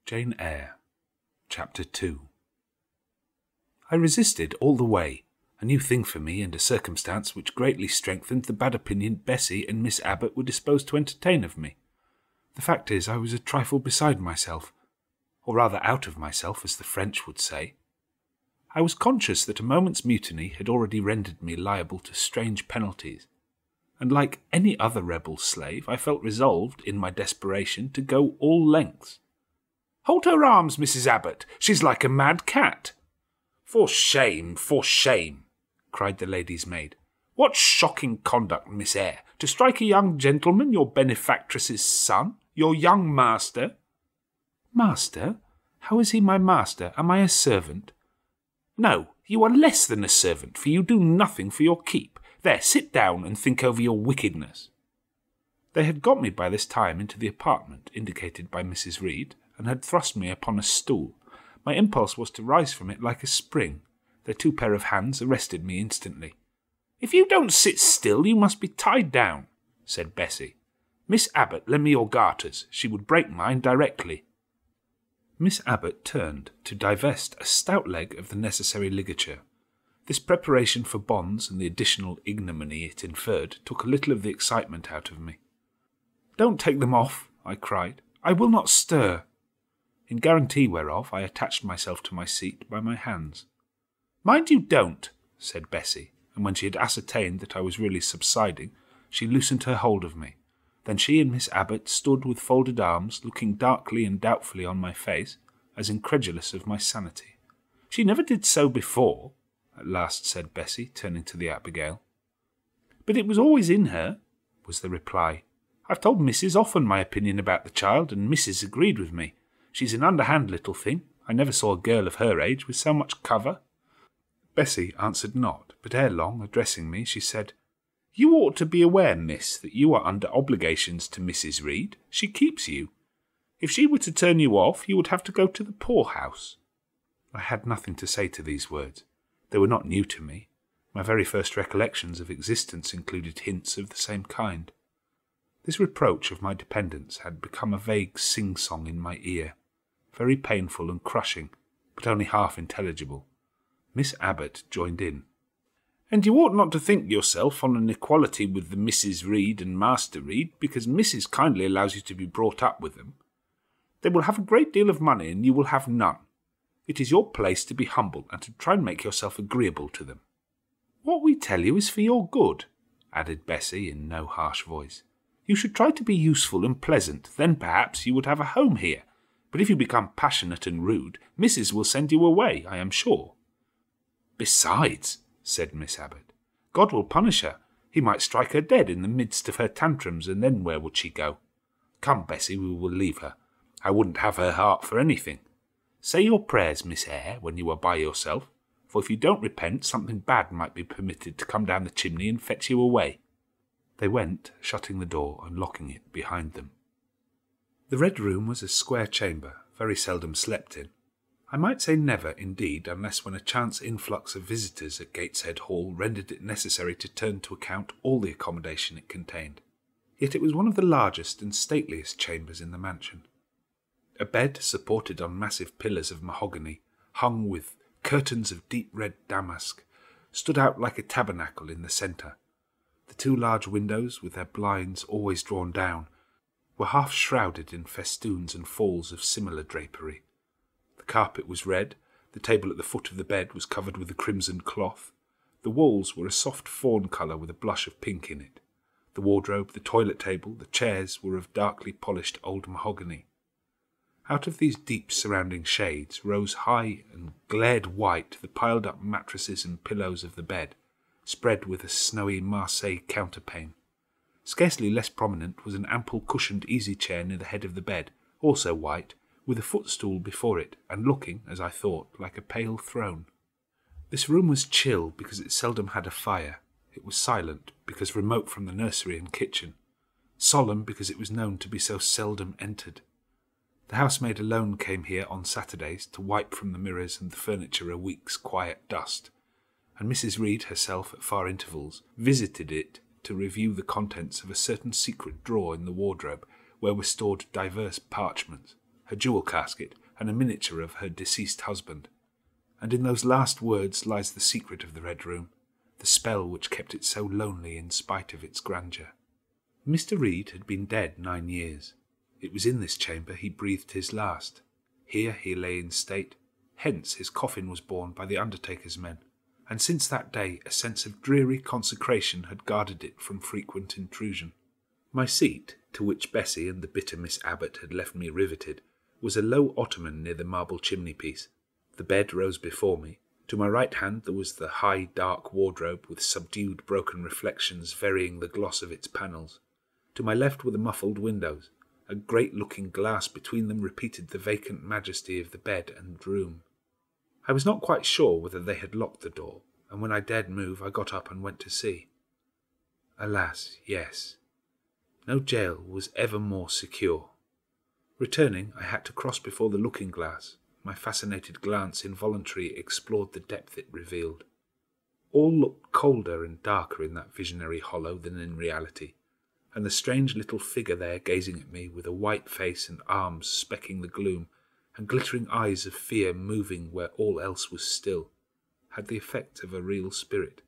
Jane Eyre, Chapter 2. I resisted all the way, a new thing for me and a circumstance which greatly strengthened the bad opinion Bessie and Miss Abbot were disposed to entertain of me. The fact is, I was a trifle beside myself, or rather out of myself, as the French would say. I was conscious that a moment's mutiny had already rendered me liable to strange penalties, and like any other rebel slave, I felt resolved, in my desperation, to go all lengths. "Hold her arms, Mrs. Abbot! She's like a mad cat!" For shame, cried the lady's maid. "What shocking conduct, Miss Eyre, to strike a young gentleman, your benefactress's son, your young master." "Master? How is he my master? Am I a servant?" "No, you are less than a servant, for you do nothing for your keep. There, sit down and think over your wickedness." They had got me by this time into the apartment indicated by Mrs. Reed, and had thrust me upon a stool. My impulse was to rise from it like a spring. Their two pair of hands arrested me instantly. "If you don't sit still, you must be tied down," said Bessie. "Miss Abbot, lend me your garters. She would break mine directly." Miss Abbot turned to divest a stout leg of the necessary ligature. This preparation for bonds and the additional ignominy it inferred took a little of the excitement out of me. "Don't take them off," I cried. "I will not stir." In guarantee whereof I attached myself to my seat by my hands. "Mind you don't," said Bessie, and when she had ascertained that I was really subsiding, she loosened her hold of me. Then she and Miss Abbot stood with folded arms, looking darkly and doubtfully on my face, as incredulous of my sanity. "She never did so before," at last said Bessie, turning to the Abigail. "But it was always in her," was the reply. "I've told Mrs. often my opinion about the child, and Mrs. agreed with me. She's an underhand little thing. I never saw a girl of her age with so much cover." Bessie answered not, but ere long, addressing me, she said, "You ought to be aware, miss, that you are under obligations to Mrs. Reed. She keeps you. If she were to turn you off, you would have to go to the poorhouse." I had nothing to say to these words. They were not new to me. My very first recollections of existence included hints of the same kind. This reproach of my dependence had become a vague sing-song in my ear, very painful and crushing, but only half intelligible. Miss Abbot joined in. "And you ought not to think yourself on an equality with the Mrs. Reed and Master Reed, because Mrs. kindly allows you to be brought up with them. They will have a great deal of money, and you will have none. It is your place to be humble, and to try and make yourself agreeable to them." "What we tell you is for your good," added Bessie in no harsh voice. "You should try to be useful and pleasant, then perhaps you would have a home here. But if you become passionate and rude, Mrs. will send you away, I am sure." "Besides," said Miss Abbot, "God will punish her. He might strike her dead in the midst of her tantrums, and then where would she go? Come, Bessie, we will leave her. I wouldn't have her heart for anything. Say your prayers, Miss Eyre, when you are by yourself, for if you don't repent, something bad might be permitted to come down the chimney and fetch you away." They went, shutting the door and locking it behind them. The Red Room was a square chamber, very seldom slept in. I might say never, indeed, unless when a chance influx of visitors at Gateshead Hall rendered it necessary to turn to account all the accommodation it contained. Yet it was one of the largest and stateliest chambers in the mansion. A bed, supported on massive pillars of mahogany, hung with curtains of deep red damask, stood out like a tabernacle in the centre. The two large windows, with their blinds always drawn down, were half shrouded in festoons and falls of similar drapery. The carpet was red, the table at the foot of the bed was covered with a crimson cloth, the walls were a soft fawn colour with a blush of pink in it. The wardrobe, the toilet table, the chairs were of darkly polished old mahogany. Out of these deep surrounding shades rose high and glared white the piled-up mattresses and pillows of the bed, spread with a snowy Marseille counterpane. Scarcely less prominent was an ample cushioned easy-chair near the head of the bed, also white, with a footstool before it, and looking, as I thought, like a pale throne. This room was chill because it seldom had a fire. It was silent because remote from the nursery and kitchen. Solemn because it was known to be so seldom entered. The housemaid alone came here on Saturdays to wipe from the mirrors and the furniture a week's quiet dust, and Mrs. Reed herself at far intervals visited it to review the contents of a certain secret drawer in the wardrobe where were stored divers parchments, her jewel casket, and a miniature of her deceased husband. And in those last words lies the secret of the Red Room, the spell which kept it so lonely in spite of its grandeur. Mr. Reed had been dead 9 years. It was in this chamber he breathed his last. Here he lay in state. Hence his coffin was borne by the undertaker's men, and since that day a sense of dreary consecration had guarded it from frequent intrusion. My seat, to which Bessie and the bitter Miss Abbot had left me riveted, was a low ottoman near the marble chimney-piece. The bed rose before me. To my right hand there was the high, dark wardrobe, with subdued, broken reflections varying the gloss of its panels. To my left were the muffled windows. A great-looking glass between them repeated the vacant majesty of the bed and room. I was not quite sure whether they had locked the door, and when I dared move, I got up and went to see. Alas, yes. No jail was ever more secure. Returning, I had to cross before the looking-glass. My fascinated glance involuntarily explored the depth it revealed. All looked colder and darker in that visionary hollow than in reality, and the strange little figure there gazing at me with a white face and arms specking the gloom, and glittering eyes of fear moving where all else was still, had the effect of a real spirit.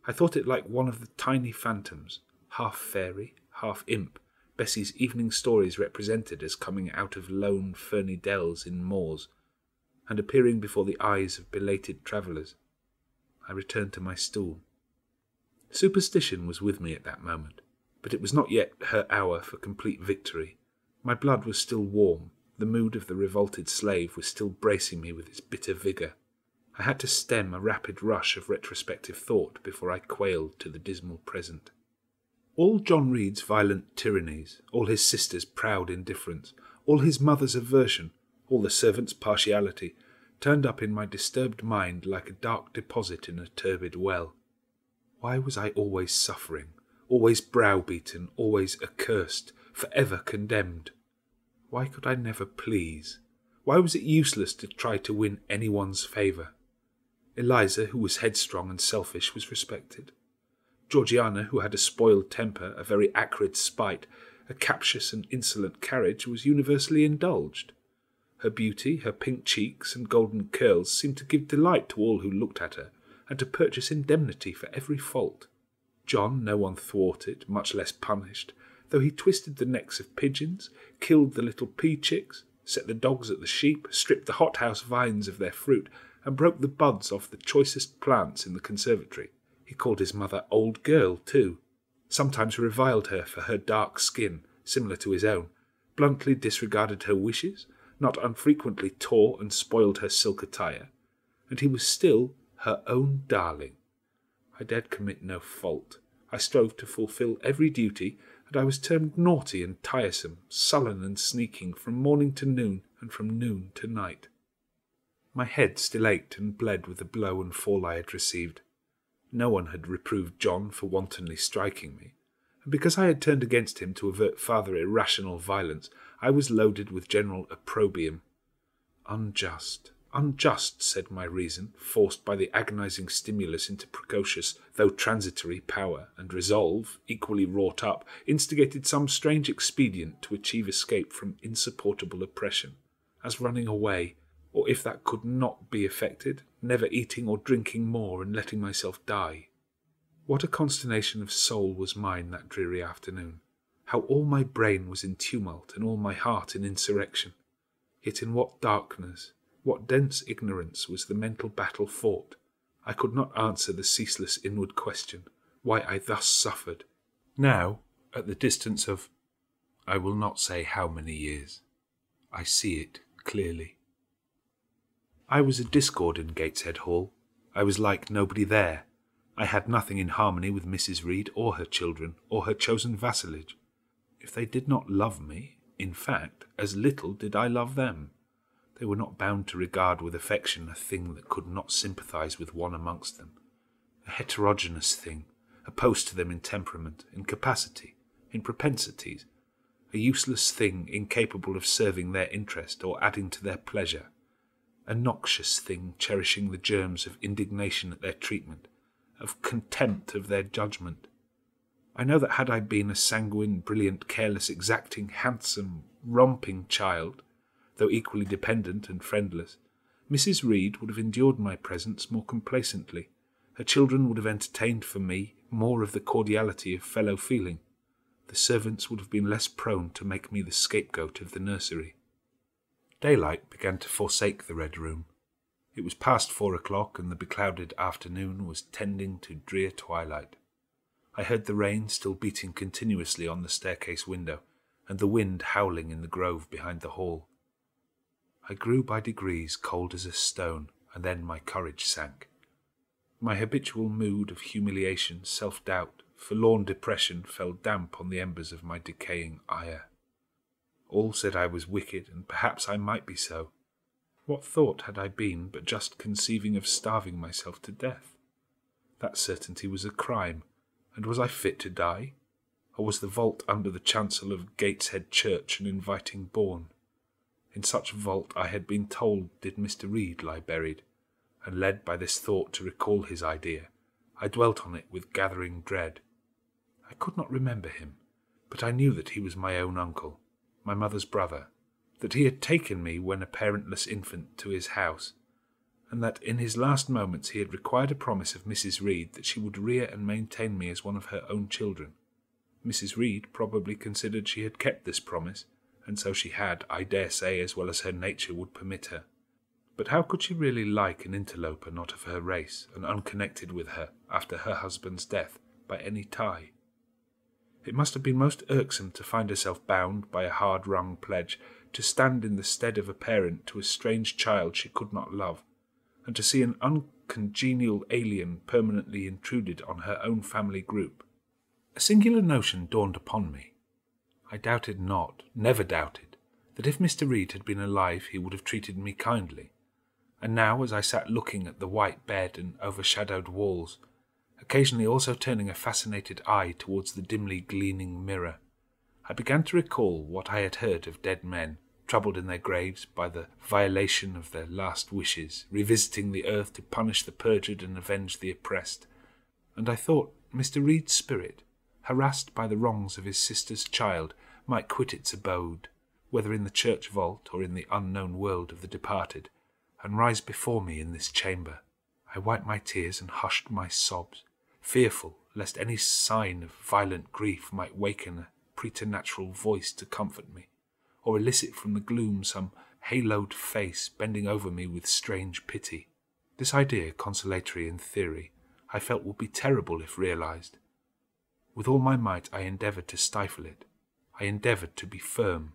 I thought it like one of the tiny phantoms, half fairy, half imp, Bessie's evening stories represented as coming out of lone ferny dells in moors, and appearing before the eyes of belated travellers. I returned to my stool. Superstition was with me at that moment, but it was not yet her hour for complete victory. My blood was still warm. The mood of the revolted slave was still bracing me with its bitter vigour. I had to stem a rapid rush of retrospective thought before I quailed to the dismal present. All John Reed's violent tyrannies, all his sister's proud indifference, all his mother's aversion, all the servant's partiality, turned up in my disturbed mind like a dark deposit in a turbid well. Why was I always suffering, always browbeaten, always accursed, forever condemned? Why could I never please? Why was it useless to try to win anyone's favour? Eliza, who was headstrong and selfish, was respected. Georgiana, who had a spoiled temper, a very acrid spite, a captious and insolent carriage, was universally indulged. Her beauty, her pink cheeks and golden curls seemed to give delight to all who looked at her, and to purchase indemnity for every fault. John no one thwarted, much less punished, though he twisted the necks of pigeons, killed the little pea-chicks, set the dogs at the sheep, stripped the hothouse vines of their fruit, and broke the buds off the choicest plants in the conservatory. He called his mother old girl, too, sometimes reviled her for her dark skin, similar to his own, bluntly disregarded her wishes, not unfrequently tore and spoiled her silk attire, and he was still her own darling. I dared commit no fault. I strove to fulfil every duty, and I was termed naughty and tiresome, sullen and sneaking, from morning to noon, and from noon to night. My head still ached and bled with the blow and fall I had received. No one had reproved John for wantonly striking me, and because I had turned against him to avert farther irrational violence, I was loaded with general opprobrium. Unjust, unjust, said my reason, forced by the agonizing stimulus into precocious, though transitory, power, and resolve, equally wrought up, instigated some strange expedient to achieve escape from insupportable oppression, as running away, or if that could not be effected, never eating or drinking more and letting myself die. What a consternation of soul was mine that dreary afternoon! How all my brain was in tumult and all my heart in insurrection! Yet in what darkness, what dense ignorance was the mental battle fought! I could not answer the ceaseless inward question, why I thus suffered. Now, at the distance of, I will not say how many years, I see it clearly. I was a discord in Gateshead Hall. I was like nobody there. I had nothing in harmony with Mrs. Reed or her children, or her chosen vassalage. If they did not love me, in fact, as little did I love them. They were not bound to regard with affection a thing that could not sympathize with one amongst them, a heterogeneous thing, opposed to them in temperament, in capacity, in propensities, a useless thing incapable of serving their interest or adding to their pleasure, a noxious thing cherishing the germs of indignation at their treatment, of contempt of their judgment. I know that had I been a sanguine, brilliant, careless, exacting, handsome, romping child, Though equally dependent and friendless, Mrs. Reed would have endured my presence more complacently. Her children would have entertained for me more of the cordiality of fellow-feeling. The servants would have been less prone to make me the scapegoat of the nursery. Daylight began to forsake the Red Room. It was past 4 o'clock, and the beclouded afternoon was tending to drear twilight. I heard the rain still beating continuously on the staircase window, and the wind howling in the grove behind the hall. I grew by degrees cold as a stone, and then my courage sank. My habitual mood of humiliation, self-doubt, forlorn depression fell damp on the embers of my decaying ire. All said I was wicked, and perhaps I might be so. What thought had I been but just conceiving of starving myself to death? That certainty was a crime, and was I fit to die? Or was the vault under the chancel of Gateshead Church an inviting bourne? In such vault I had been told did Mr. Reed lie buried, and led by this thought to recall his idea, I dwelt on it with gathering dread. I could not remember him, but I knew that he was my own uncle, my mother's brother, that he had taken me when a parentless infant to his house, and that in his last moments he had required a promise of Mrs. Reed that she would rear and maintain me as one of her own children. Mrs. Reed probably considered she had kept this promise, and so she had, I dare say, as well as her nature would permit her. But how could she really like an interloper not of her race, and unconnected with her, after her husband's death, by any tie? It must have been most irksome to find herself bound by a hard-wrung pledge to stand in the stead of a parent to a strange child she could not love, and to see an uncongenial alien permanently intruded on her own family group. A singular notion dawned upon me. I doubted not, never doubted, that if Mr. Reed had been alive he would have treated me kindly, and now as I sat looking at the white bed and overshadowed walls, occasionally also turning a fascinated eye towards the dimly gleaming mirror, I began to recall what I had heard of dead men, troubled in their graves by the violation of their last wishes, revisiting the earth to punish the perjured and avenge the oppressed, and I thought Mr. Reed's spirit, harassed by the wrongs of his sister's child, might quit its abode, whether in the church vault or in the unknown world of the departed, and rise before me in this chamber. I wiped my tears and hushed my sobs, fearful lest any sign of violent grief might waken a preternatural voice to comfort me, or elicit from the gloom some haloed face bending over me with strange pity. This idea, consolatory in theory, I felt would be terrible if realized. With all my might I endeavoured to stifle it. I endeavoured to be firm.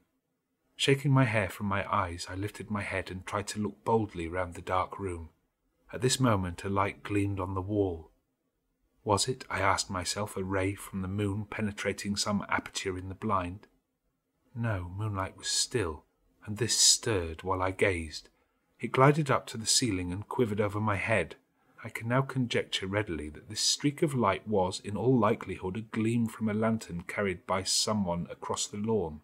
Shaking my hair from my eyes, I lifted my head and tried to look boldly round the dark room. At this moment a light gleamed on the wall. Was it, I asked myself, a ray from the moon penetrating some aperture in the blind? No, moonlight was still, and this stirred while I gazed. It glided up to the ceiling and quivered over my head. I can now conjecture readily that this streak of light was, in all likelihood, a gleam from a lantern carried by someone across the lawn.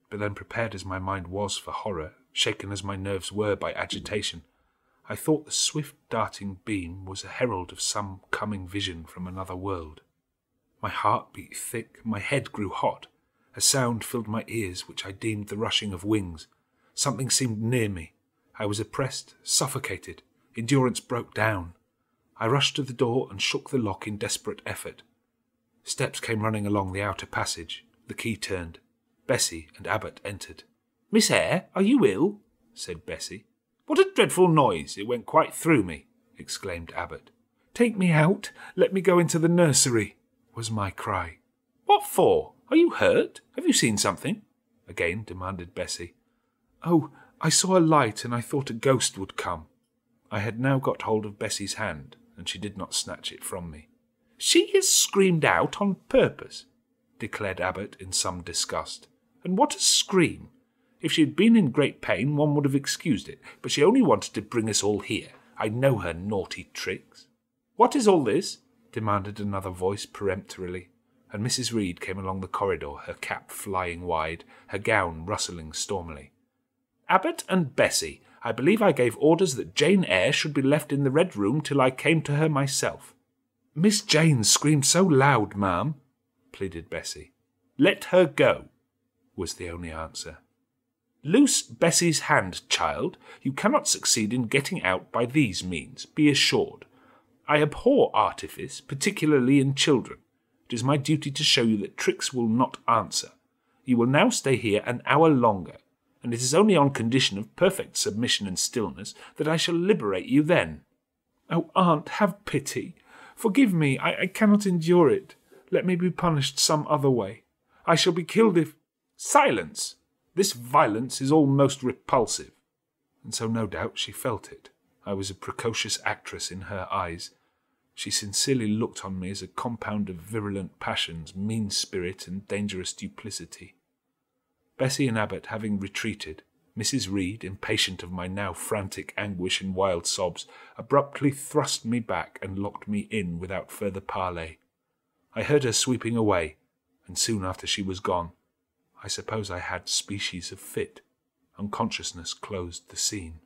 But then, prepared as my mind was for horror, shaken as my nerves were by agitation, I thought the swift darting beam was a herald of some coming vision from another world. My heart beat thick, my head grew hot. A sound filled my ears which I deemed the rushing of wings. Something seemed near me. I was oppressed, suffocated. Endurance broke down. I rushed to the door and shook the lock in desperate effort. Steps came running along the outer passage. The key turned. Bessie and Abbot entered. "Miss Eyre, are you ill?" said Bessie. "What a dreadful noise! It went quite through me," exclaimed Abbot. "Take me out. Let me go into the nursery," was my cry. "What for? Are you hurt? Have you seen something?" again demanded Bessie. "Oh, I saw a light and I thought a ghost would come." I had now got hold of Bessie's hand, and she did not snatch it from me. "She has screamed out on purpose," declared Abbot in some disgust. "And what a scream! If she had been in great pain, one would have excused it, but she only wanted to bring us all here. I know her naughty tricks." "What is all this?" demanded another voice peremptorily, and Mrs. Reed came along the corridor, her cap flying wide, her gown rustling stormily. "Abbot and Bessie, I believe I gave orders that Jane Eyre should be left in the Red Room till I came to her myself." "Miss Jane screamed so loud, ma'am," pleaded Bessie. "Let her go," was the only answer. Loose Bessie's hand, child. You cannot succeed in getting out by these means, be assured. I abhor artifice, particularly in children. It is my duty to show you that tricks will not answer. You will now stay here an hour longer, and it is only on condition of perfect submission and stillness that I shall liberate you then. Oh, aunt, have pity. Forgive me, I cannot endure it. Let me be punished some other way. I shall be killed if— Silence! This violence is almost repulsive. And so no doubt she felt it. I was a precocious actress in her eyes. She sincerely looked on me as a compound of virulent passions, mean spirit, and dangerous duplicity. Bessie and Abbot having retreated, Mrs. Reed, impatient of my now frantic anguish and wild sobs, abruptly thrust me back and locked me in without further parley. I heard her sweeping away, and soon after she was gone, I suppose I had species of fit. Unconsciousness closed the scene.